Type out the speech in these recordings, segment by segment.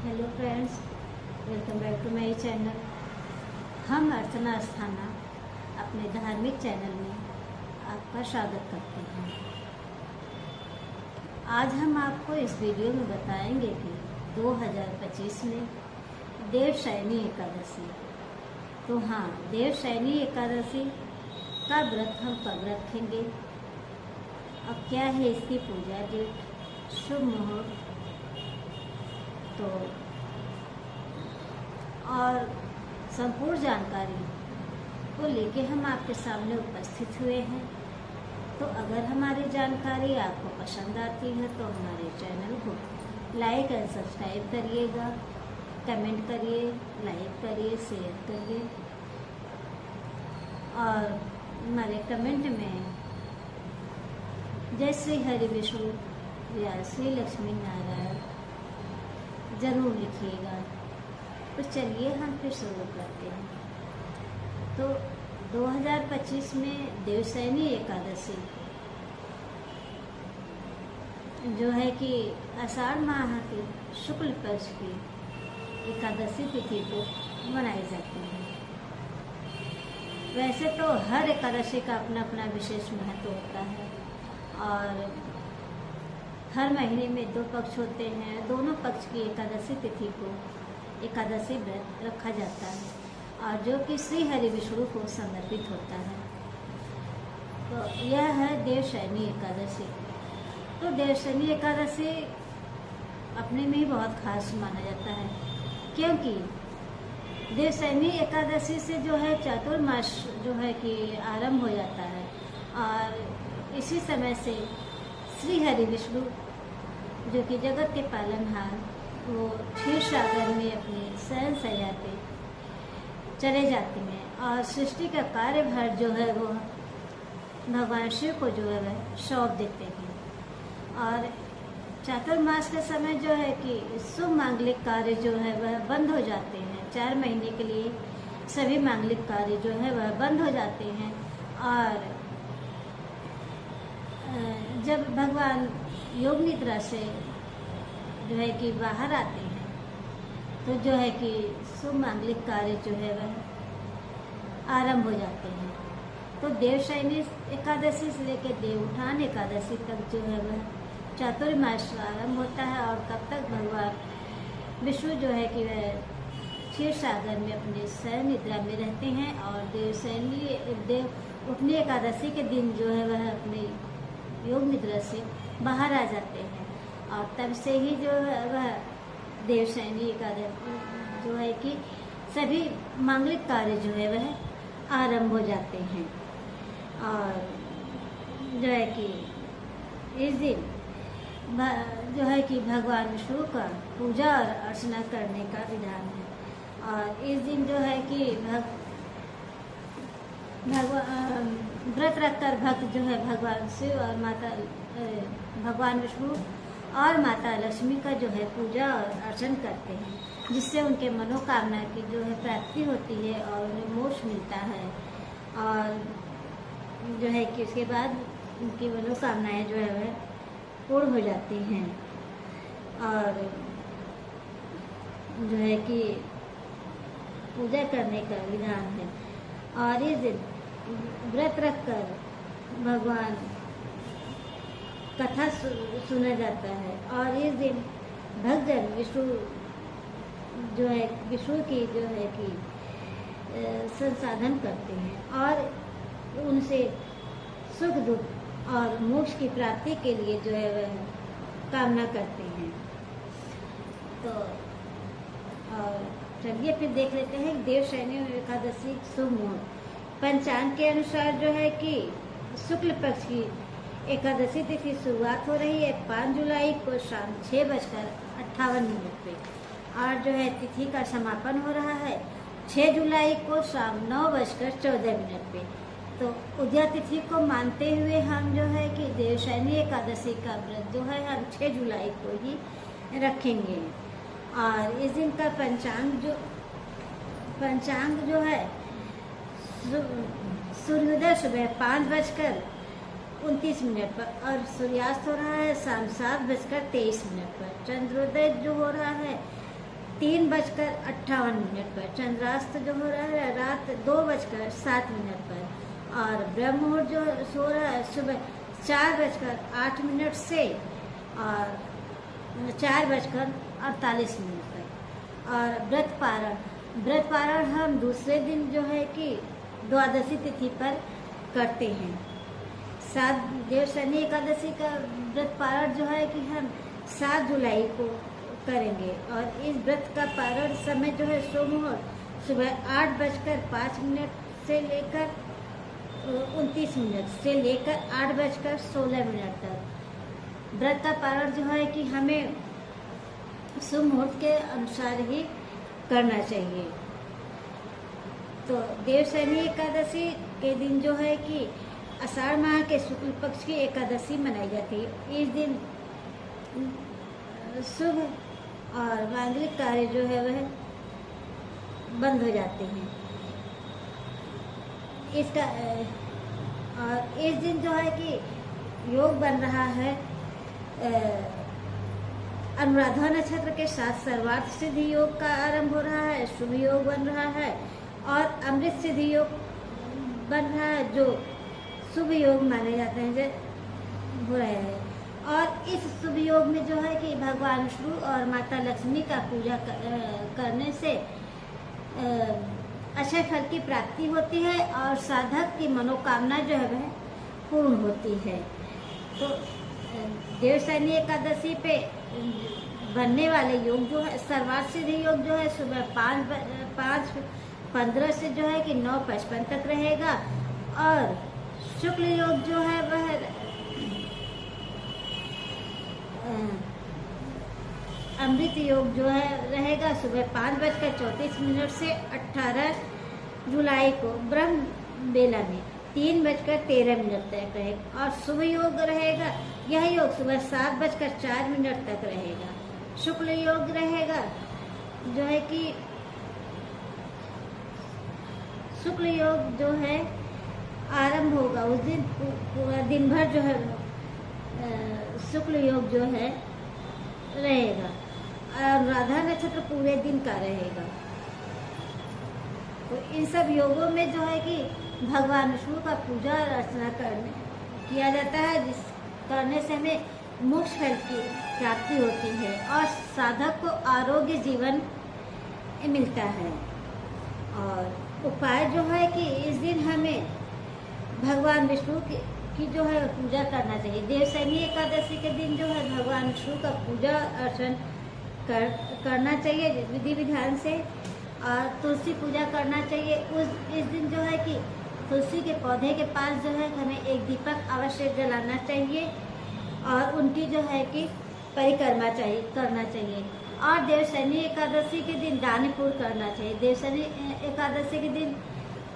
Hello friends, welcome back to my channel. हम अर्चना अस्थाना अपने धार्मिक चैनल में आपका स्वागत करते हैं। आज हम आपको इस वीडियो में बताएंगे कि 2025 में देवशयनी एकादशी। तो हाँ, देवशयनी एकादशी का व्रत हम कब रखेंगे, अब क्या है इसकी पूजा डेट, शुभ मुहूर्त तो और संपूर्ण जानकारी को लेके हम आपके सामने उपस्थित हुए हैं। तो अगर हमारी जानकारी आपको पसंद आती है तो हमारे चैनल को लाइक एंड सब्सक्राइब करिएगा, कमेंट करिए, लाइक करिए, शेयर करिए और हमारे कमेंट में जय श्री हरि विष्णु या श्री लक्ष्मी नारायण जरूर लिखिएगा। तो चलिए हम फिर शुरू करते हैं। तो 2025 में देवशयनी एकादशी जो है कि आषाढ़ माह की शुक्ल पक्ष की एकादशी तिथि को मनाई जाती है। वैसे तो हर एकादशी का अपना अपना विशेष महत्व होता है और हर महीने में 2 पक्ष होते हैं। दोनों पक्ष की एकादशी तिथि को एकादशी व्रत रखा जाता है और जो कि श्री हरि विष्णु को समर्पित होता है। तो यह है देवशयनी एकादशी। तो देवशयनी एकादशी अपने में ही बहुत खास माना जाता है, क्योंकि देवशयनी एकादशी से जो है चातुर्मास जो है कि आरंभ हो जाता है और इसी समय से श्री हरि विष्णु जो कि जगत के पालनहार वो क्षीर सागर में अपनी शयन शैया पे चले जाते हैं और सृष्टि का कार्यभार जो है वो भगवान शिव को जो है वह सौंप देते हैं। और चातुर्मास के समय जो है कि शुभ मांगलिक कार्य जो है वह बंद हो जाते हैं। 4 महीने के लिए सभी मांगलिक कार्य जो है वह बंद हो जाते हैं और जब भगवान योग निद्रा से जो है कि बाहर आते हैं तो जो है कि शुभ मांगलिक कार्य जो है वह आरंभ हो जाते हैं। तो देवशयनी एकादशी से लेकर देवउठान एकादशी तक जो है वह चातुर्मास आरंभ होता है और तब तक भगवान विष्णु जो है कि वह क्षीर सागर में अपने शयन निद्रा में रहते हैं और देव उठनी एकादशी के दिन जो है वह अपने योग निद्रा से बाहर आ जाते हैं और तब से ही जो है वह देवशयनी एकादशी जो है कि सभी मांगलिक कार्य जो है वह आरंभ हो जाते हैं। और जो है कि इस दिन जो है कि भगवान विष्णु का पूजा और अर्चना करने का विधान है और इस दिन जो है कि व्रत रखकर भक्त जो है भगवान शिव और भगवान विष्णु और माता लक्ष्मी का जो है पूजा और अर्चन करते हैं, जिससे उनके मनोकामना की जो है प्राप्ति होती है और उन्हें मोक्ष मिलता है। और जो है कि उसके बाद उनकी मनोकामनाएं जो है वह पूर्ण हो जाती हैं और जो है कि पूजा करने का विधान है। और इस दिन व्रत रखकर भगवान कथा सुना जाता है और इस दिन भक्तजन विष्णु जो है विष्णु की जो है कि संसाधन करते हैं और उनसे सुख दुख और मोक्ष की प्राप्ति के लिए जो है वह कामना करते हैं। तो और चलिए फिर देख लेते हैं देवशयनी एकादशी शुभ मुहूर्त। पंचांग के अनुसार जो है कि शुक्ल पक्ष की एकादशी तिथि शुरुआत हो रही है 5 जुलाई को शाम 6:58 पे और जो है तिथि का समापन हो रहा है 6 जुलाई को शाम 9:14 पे। तो उदया तिथि को मानते हुए हम जो है कि देवशयनी एकादशी का व्रत जो है हम 6 जुलाई को ही रखेंगे। और इस दिन का पंचांग जो है सूर्योदय सुबह 5:29 पर और सूर्यास्त हो रहा है शाम 7:23 पर। चंद्रोदय जो हो रहा है 3:58 पर, चंद्रास्त जो हो रहा है रात 2:07 पर, और ब्रह्म मुहूर्त जो सो रहा है सुबह 4:08 से और 4:48 पर। और व्रत पारण हम दूसरे दिन जो है कि द्वादशी तिथि पर करते हैं। देवशयनी एकादशी का व्रत पारण जो है कि हम 7 जुलाई को करेंगे, और इस व्रत का पारण समय जो है सोमवार सुबह 8:05 से लेकर 29 से लेकर 8:16 तक। व्रत का पारण जो है कि हमें शुभ मुहूर्त के अनुसार ही करना चाहिए। तो देवशयनी एकादशी के दिन जो है कि आषाढ़ माह के शुक्ल पक्ष की एकादशी मनाई जाती है। इस दिन शुभ और मांगलिक कार्य जो है वह बंद हो जाते हैं। इसका और इस दिन जो है कि योग बन रहा है अनुराधा नक्षत्र के साथ सर्वार्थ सिद्धि योग का आरंभ हो रहा है, शुभ योग बन रहा है, और अमृत सिद्धि योग बन रहा है जो शुभ योग माने जाते हैं जो हो रहे हैं। और इस शुभ योग में जो है कि भगवान विष्णु और माता लक्ष्मी का पूजा करने से अच्छे फल की प्राप्ति होती है और साधक की मनोकामना जो है वह पूर्ण होती है। तो देवशयनी एकादशी पे बनने वाले योग जो है सर्वार्थ सिद्धि योग जो है सुबह 5:15 से जो है कि 9:55 तक रहेगा, और शुक्ल योग जो है वह अमृत योग जो है रहेगा सुबह 5:34 से 18 जुलाई को ब्रह्म बेला में 3:13 तक रहेगा, और शुभ योग रहेगा यह योग सुबह 7:04 तक रहेगा। शुक्ल योग रहेगा जो है कि शुक्ल योग जो है आरंभ होगा उस दिन पूरा दिन भर जो है शुक्ल योग जो है रहेगा, और राधा नक्षत्र पूरे दिन का रहेगा। तो इन सब योगों में जो है कि भगवान विष्णु का पूजा और अर्चना किया जाता है, जिस करने से हमें मोक्ष फल की प्राप्ति होती है और साधक को आरोग्य जीवन मिलता है। और उपाय जो है कि इस दिन हमें भगवान विष्णु की जो है पूजा करना चाहिए। देवशयनी एकादशी के दिन जो है भगवान विष्णु का पूजा अर्चन करना चाहिए विधि विधान से, और तुलसी पूजा करना चाहिए। इस दिन जो है कि तुलसी के पौधे के पास जो है हमें एक दीपक अवश्य जलाना चाहिए और उनकी जो है कि परिक्रमा करना चाहिए। और देवशयनी एकादशी के दिन दान पुण्य करना चाहिए। देवशयनी एकादशी के दिन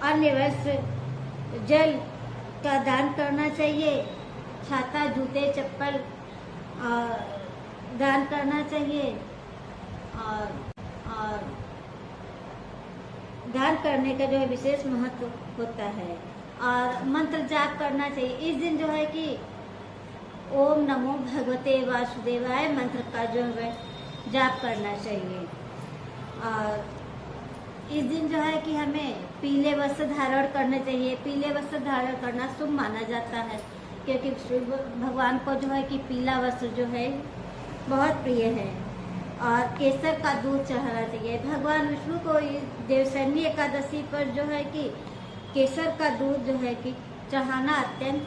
अन्य वस्त्र जल का दान करना चाहिए, छाता जूते चप्पल दान करना चाहिए, और दान करने का जो है विशेष महत्व होता है। और मंत्र जाप करना चाहिए। इस दिन जो है कि ओम नमो भगवते वासुदेवाय मंत्र का जो है जाप करना चाहिए। और इस दिन जो है कि हमें पीले वस्त्र धारण करने चाहिए। पीले वस्त्र धारण करना शुभ माना जाता है, क्योंकि भगवान को जो है कि पीला वस्त्र जो है बहुत प्रिय है। और केसर का दूध चढ़ाना चाहिए। भगवान विष्णु को देवशयनी एकादशी पर जो है कि केसर का दूध जो है कि चढ़ाना अत्यंत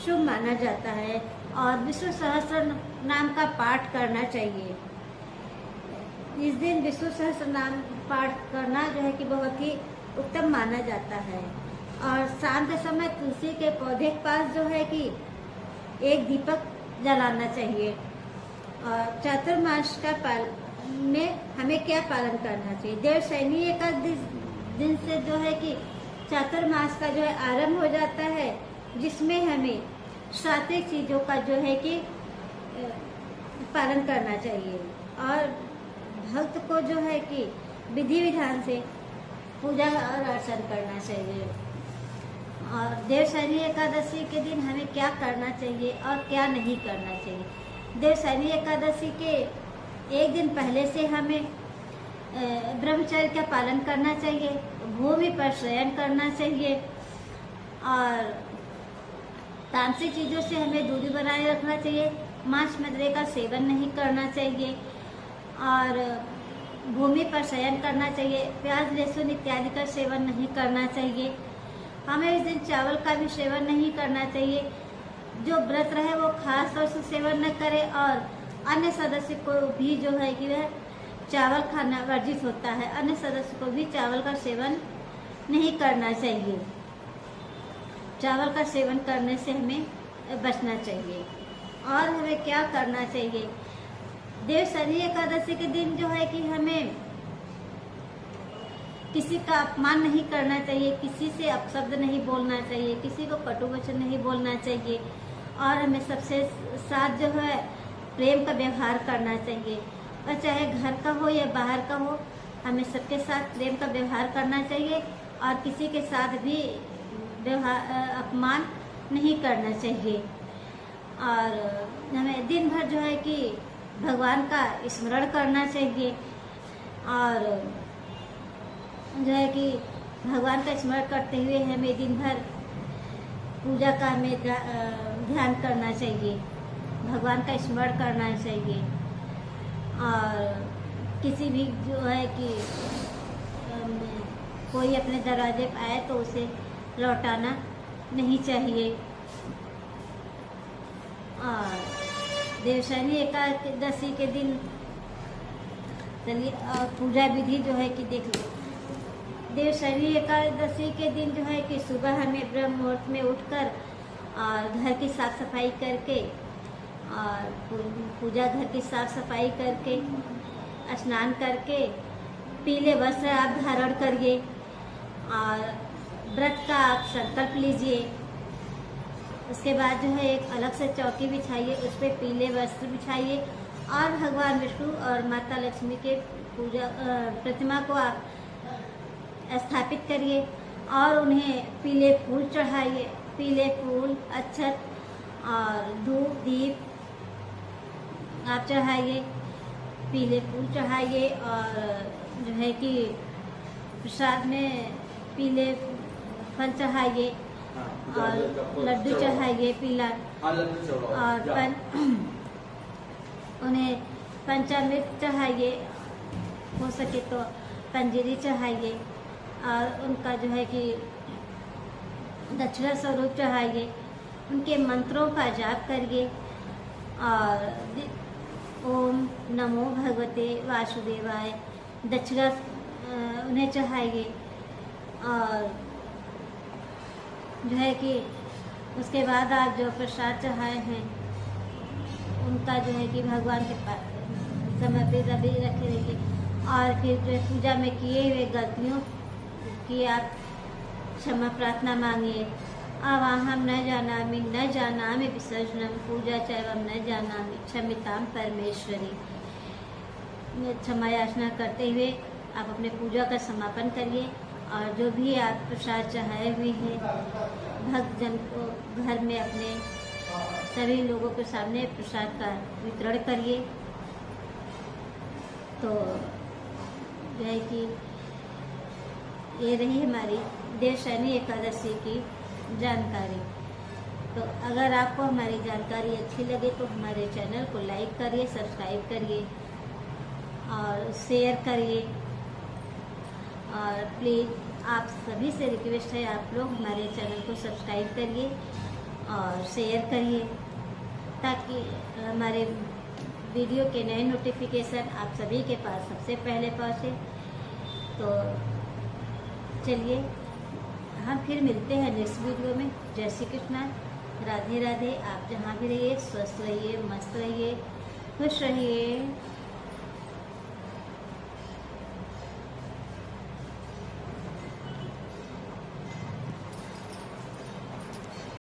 शुभ माना जाता है। और विष्णु सहस्त्र नाम का पाठ करना चाहिए। इस दिन विष्णु सहस्त्र नाम पाठ करना जो है कि बहुत ही उत्तम माना जाता है। और शाम के समय तुलसी के पौधे के पास जो है कि एक दीपक जलाना चाहिए। और चातुर्मास का में हमें क्या पालन करना चाहिए। देवशयनी एकादशी दिन से जो है कि चातुर्मास का जो है आरंभ हो जाता है, जिसमें हमें सात्विक चीजों का जो है कि पालन करना चाहिए। और भक्त को जो है कि विधि विधान से पूजा और अर्चन करना चाहिए। और देवशयनी एकादशी के दिन हमें क्या करना चाहिए और क्या नहीं करना चाहिए। देवशयनी एकादशी के एक दिन पहले से हमें ब्रह्मचर्य का पालन करना चाहिए, भूमि पर शयन करना चाहिए और तामसिक चीज़ों से हमें दूरी बनाए रखना चाहिए। मांस मदिरे का सेवन नहीं करना चाहिए और भूमि पर शयन करना चाहिए। प्याज लहसुन इत्यादि का सेवन नहीं करना चाहिए। हमें इस दिन चावल का भी सेवन नहीं करना चाहिए। जो व्रत रहे वो खास तौर से सेवन न करे और अन्य सदस्य को भी जो है कि वह चावल खाना वर्जित होता है। अन्य सदस्य को भी चावल का सेवन नहीं करना चाहिए। चावल का सेवन करने से हमें बचना चाहिए। और हमें क्या करना चाहिए, देवशनी एकादशी के दिन जो है कि हमें किसी का अपमान नहीं करना चाहिए, किसी से अपशब्द नहीं बोलना चाहिए, किसी को कटु वचन नहीं बोलना चाहिए और हमें सबसे साथ जो है प्रेम का व्यवहार करना चाहिए। और चाहे घर का हो या बाहर का हो, हमें सबके साथ प्रेम का व्यवहार करना चाहिए और किसी के साथ भी अपमान नहीं करना चाहिए। और हमें दिन भर जो है कि भगवान का स्मरण करना चाहिए और जो है कि भगवान का स्मरण करते हुए हमें दिन भर पूजा का हमें ध्यान करना चाहिए, भगवान का स्मरण करना चाहिए। और किसी भी जो है कि कोई अपने दरवाजे पर आए तो उसे लौटाना नहीं चाहिए। और देवशनी एकादशी के दिन चलिए पूजा विधि जो है कि देख लो। देवशनी एकादशी के दिन जो है कि सुबह हमें ब्रह्म मुहूर्त में उठकर और घर की साफ सफाई करके और पूजा घर की साफ सफाई करके स्नान करके पीले वस्त्र आप धारण करिए और व्रत का आप संकल्प लीजिए। उसके बाद जो है एक अलग से चौकी बिछाइए, उस पर पीले वस्त्र बिछाइए और भगवान विष्णु और माता लक्ष्मी के पूजा प्रतिमा को आप स्थापित करिए और उन्हें पीले फूल चढ़ाइए। पीले फूल, अक्षत और धूप दीप आप चढ़ाइए, पीले फूल चढ़ाइए और जो है कि प्रसाद में पीले फल चढ़ाइए और लड्डू चढ़ाइए पीला और उन्हें पंचामृत चढ़ाइए, हो सके तो पंजीरी चढ़ाइए और उनका जो है कि दक्षिणा स्वरूप चढ़ाइए। उनके मंत्रों का जाप करिए और ओम नमो भगवते वासुदेवाय दक्षिणा उन्हें चढ़ाइए। और जो है कि उसके बाद आप जो प्रसाद चढ़ाए हैं उनका जो है कि भगवान के पास समर्पित अभी रखे रहिए। और फिर जो पूजा में किए हुए गलतियों की आप क्षमा प्रार्थना मांगिए। आवाहम न जानामि विसर्जनम पूजा चैवम न जानामि क्षमिताम परमेश्वरी। क्षमा याचना करते हुए आप अपने पूजा का समापन करिए और जो भी आप प्रसाद चढ़ाए हुए हैं भक्तजन को घर में अपने सभी लोगों के सामने प्रसाद का वितरण करिए। तो जो है कि ये रही हमारी देवशनी एकादशी की जानकारी। तो अगर आपको हमारी जानकारी अच्छी लगे तो हमारे चैनल को लाइक करिए, सब्सक्राइब करिए और शेयर करिए। और प्लीज़ आप सभी से रिक्वेस्ट है आप लोग हमारे चैनल को सब्सक्राइब करिए और शेयर करिए ताकि हमारे वीडियो के नए नोटिफिकेशन आप सभी के पास सबसे पहले पहुँचे। तो चलिए हम फिर मिलते हैं नेक्स्ट वीडियो में। जय श्री कृष्णा, राधे राधे। आप जहाँ भी रहिए स्वस्थ रहिए, मस्त रहिए, खुश रहिए।